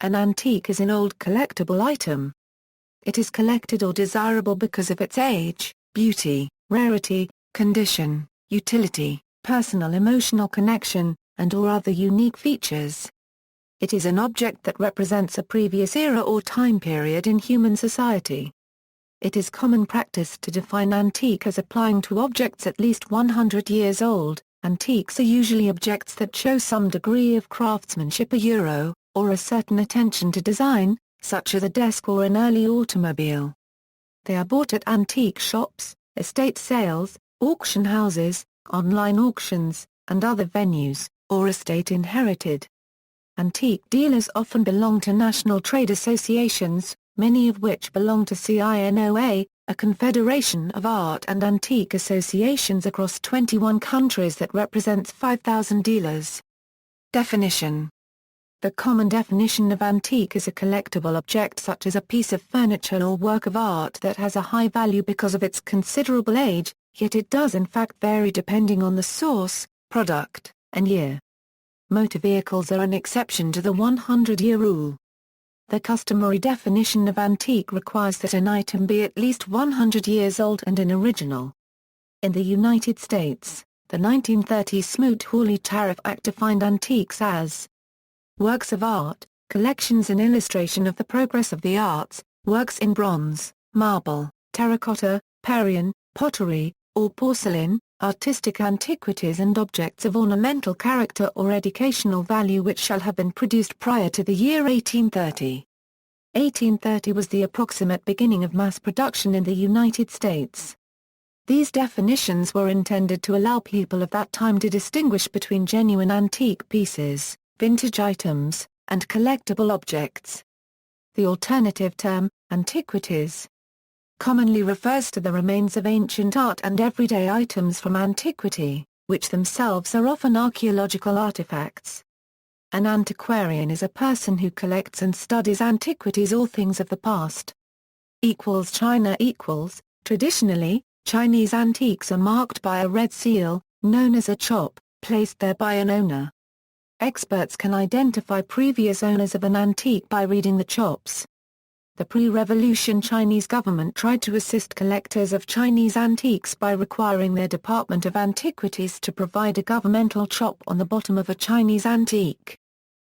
An antique is an old collectible item. It is collected or desirable because of its age, beauty, rarity, condition, utility, personal emotional connection, and/or other unique features. It is an object that represents a previous era or time period in human society. It is common practice to define antique as applying to objects at least 100 years old. Antiques are usually objects that show some degree of craftsmanship or a certain attention to design, such as a desk or an early automobile. They are bought at antique shops, estate sales, auction houses, online auctions, and other venues, or estate inherited. Antique dealers often belong to national trade associations, many of which belong to CINOA, a confederation of art and antique associations across 21 countries that represents 5,000 dealers. Definition. The common definition of antique is a collectible object such as a piece of furniture or work of art that has a high value because of its considerable age, yet it does in fact vary depending on the source, product, and year. Motor vehicles are an exception to the 100-year rule. The customary definition of antique requires that an item be at least 100 years old and an original. In the United States, the 1930 Smoot-Hawley Tariff Act defined antiques as works of art, collections and illustration of the progress of the arts, works in bronze, marble, terracotta, Parian, pottery, or porcelain, artistic antiquities and objects of ornamental character or educational value which shall have been produced prior to the year 1830. 1830 was the approximate beginning of mass production in the United States. These definitions were intended to allow people of that time to distinguish between genuine antique pieces, vintage items, and collectible objects. The alternative term, antiquities, commonly refers to the remains of ancient art and everyday items from antiquity, which themselves are often archaeological artifacts. An antiquarian is a person who collects and studies antiquities or things of the past. China equals, traditionally, Chinese antiques are marked by a red seal, known as a chop, placed there by an owner. Experts can identify previous owners of an antique by reading the chops. The pre-revolution Chinese government tried to assist collectors of Chinese antiques by requiring their Department of Antiquities to provide a governmental chop on the bottom of a Chinese antique.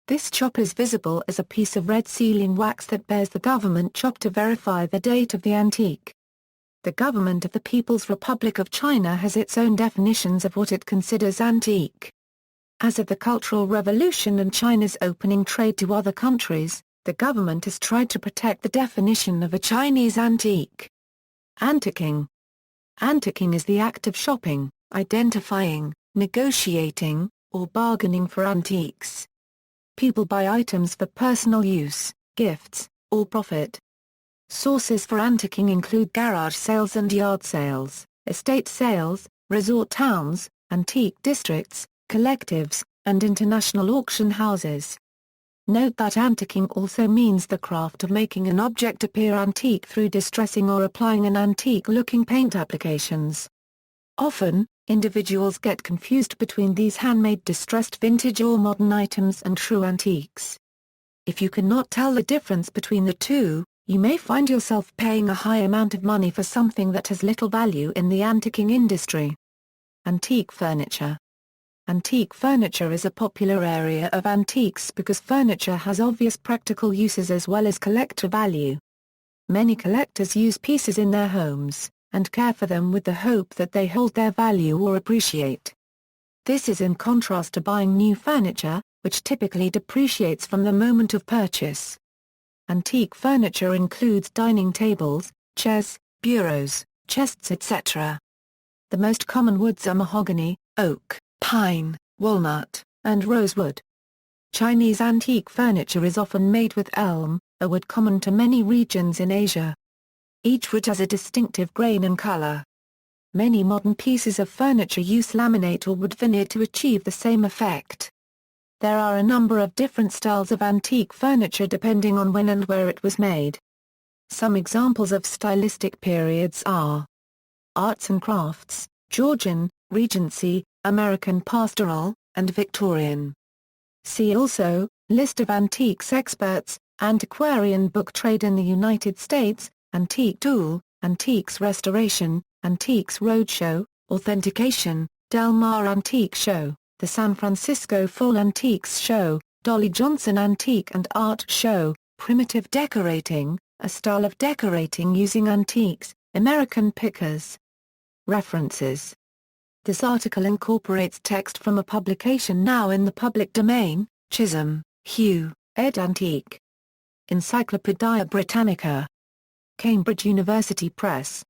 This chop is visible as a piece of red sealing wax that bears the government chop to verify the date of the antique. The government of the People's Republic of China has its own definitions of what it considers antique. As of the Cultural Revolution and China's opening trade to other countries, the government has tried to protect the definition of a Chinese antique. Antiquing. Antiquing is the act of shopping, identifying, negotiating, or bargaining for antiques. People buy items for personal use, gifts, or profit. Sources for antiquing include garage sales and yard sales, estate sales, resort towns, antique districts, collectives, and international auction houses. Note that antiquing also means the craft of making an object appear antique through distressing or applying an antique-looking paint applications. Often, individuals get confused between these handmade distressed vintage or modern items and true antiques. If you cannot tell the difference between the two, you may find yourself paying a high amount of money for something that has little value in the antiquing industry. Antique furniture. Antique furniture is a popular area of antiques because furniture has obvious practical uses as well as collector value. Many collectors use pieces in their homes, and care for them with the hope that they hold their value or appreciate. This is in contrast to buying new furniture, which typically depreciates from the moment of purchase. Antique furniture includes dining tables, chairs, bureaus, chests etc. The most common woods are mahogany, oak, pine, walnut, and rosewood. Chinese antique furniture is often made with elm, a wood common to many regions in Asia. Each wood has a distinctive grain and color. Many modern pieces of furniture use laminate or wood veneer to achieve the same effect. There are a number of different styles of antique furniture depending on when and where it was made. Some examples of stylistic periods are Arts and Crafts, Georgian, Regency, American Pastoral, and Victorian. See also, List of antiques experts, antiquarian book trade in the United States, Antique Tool, Antiques Restoration, Antiques Roadshow, Authentication, Del Mar Antique Show, the San Francisco Fall Antiques Show, Dolly Johnson Antique and Art Show, Primitive Decorating, a style of decorating using antiques, American Pickers. References. This article incorporates text from a publication now in the public domain, Chisholm, Hugh, ed. Antique. Encyclopædia Britannica. Cambridge University Press.